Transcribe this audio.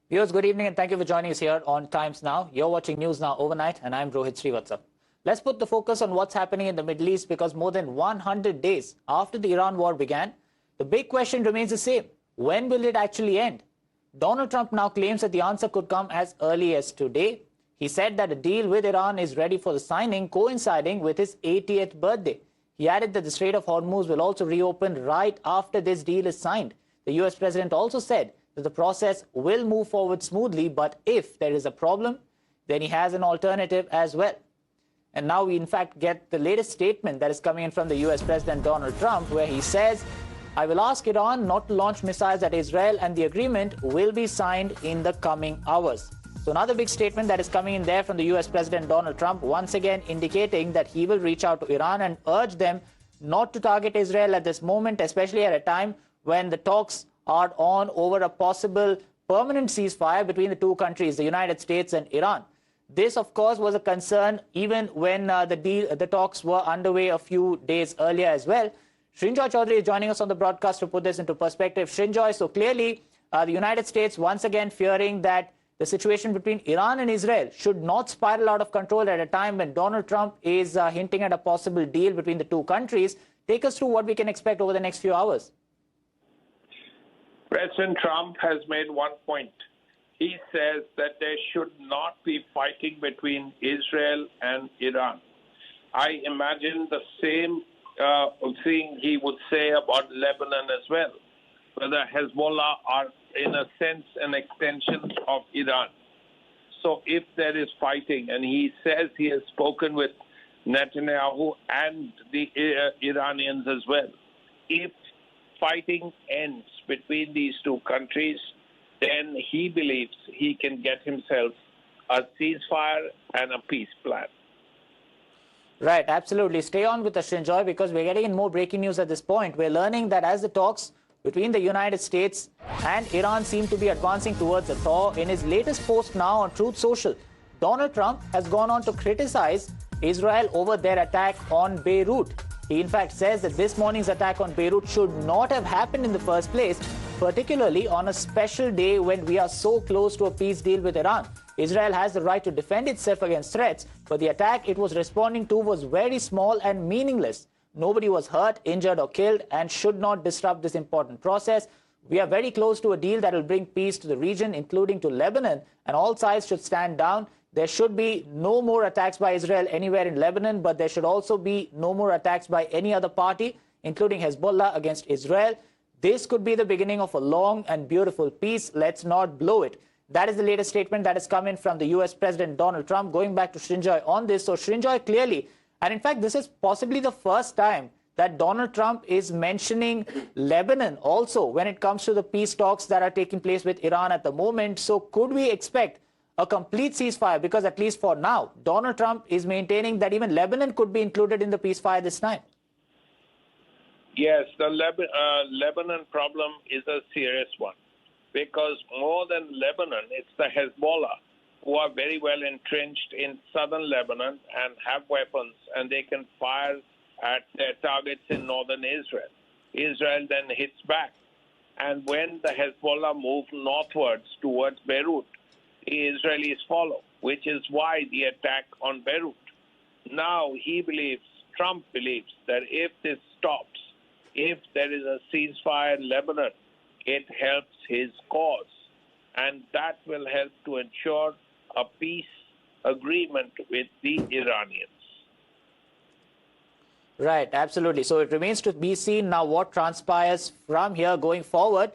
Viewers, good evening and thank you for joining us here on Times Now. You're watching News Now Overnight and I'm Rohit Srivatsa. Let's put the focus on what's happening in the Middle East because more than 100 days after the Iran war began, the big question remains the same. When will it actually end? Donald Trump now claims that the answer could come as early as today. He said that a deal with Iran is ready for the signing, coinciding with his 80th birthday. He added that the Strait of Hormuz will also reopen right after this deal is signed. The US president also said that the process will move forward smoothly, but if there is a problem, then he has an alternative as well. And now we in fact get the latest statement that is coming in from the US President Donald Trump, where he says, I will ask Iran not to launch missiles at Israel and the agreement will be signed in the coming hours. So another big statement that is coming in there from the US President Donald Trump, once again indicating that he will reach out to Iran and urge them not to target Israel at this moment, especially at a time when the talks are on over a possible permanent ceasefire between the two countries, the United States and Iran. This, of course, was a concern even when the talks were underway a few days earlier as well. Srinjoy Chaudhary is joining us on the broadcast to put this into perspective. Srinjoy, so clearly the United States once again fearing that the situation between Iran and Israel should not spiral out of control at a time when Donald Trump is hinting at a possible deal between the two countries. Take us through what we can expect over the next few hours. President Trump has made one point. He says that there should not be fighting between Israel and Iran. I imagine the same thing he would say about Lebanon as well, whether Hezbollah are, in a sense, an extension of Iran. So if there is fighting, and he says he has spoken with Netanyahu and the Iranians as well, if fighting ends between these two countries, then he believes he can get himself a ceasefire and a peace plan. Right, absolutely. Stay on with us, Srinjoy, because we're getting in more breaking news at this point. We're learning that as the talks between the United States and Iran seem to be advancing towards a thaw, in his latest post now on Truth Social, Donald Trump has gone on to criticize Israel over their attack on Beirut. He in fact says that this morning's attack on Beirut should not have happened in the first place, particularly on a special day when we are so close to a peace deal with Iran. Israel has the right to defend itself against threats, but the attack it was responding to was very small and meaningless. Nobody was hurt, injured or killed and should not disrupt this important process. We are very close to a deal that will bring peace to the region, including to Lebanon, and all sides should stand down. There should be no more attacks by Israel anywhere in Lebanon, but there should also be no more attacks by any other party, including Hezbollah, against Israel. This could be the beginning of a long and beautiful peace. Let's not blow it. That is the latest statement that has come in from the US President Donald Trump. Going back to Srinjoy on this. So Srinjoy, clearly, and in fact, this is possibly the first time that Donald Trump is mentioning Lebanon also when it comes to the peace talks that are taking place with Iran at the moment. So could we expect a complete ceasefire? Because at least for now, Donald Trump is maintaining that even Lebanon could be included in the peacefire this time. Yes, the Lebanon problem is a serious one because more than Lebanon, it's the Hezbollah who are very well entrenched in southern Lebanon and have weapons, and they can fire at their targets in northern Israel. Israel then hits back. And when the Hezbollah move northwards towards Beirut, the Israelis follow, which is why the attack on Beirut. Now Trump believes that if this stops, if there is a ceasefire in Lebanon, it helps his cause. And that will help to ensure a peace agreement with the Iranians. Right, absolutely. So it remains to be seen now what transpires from here going forward.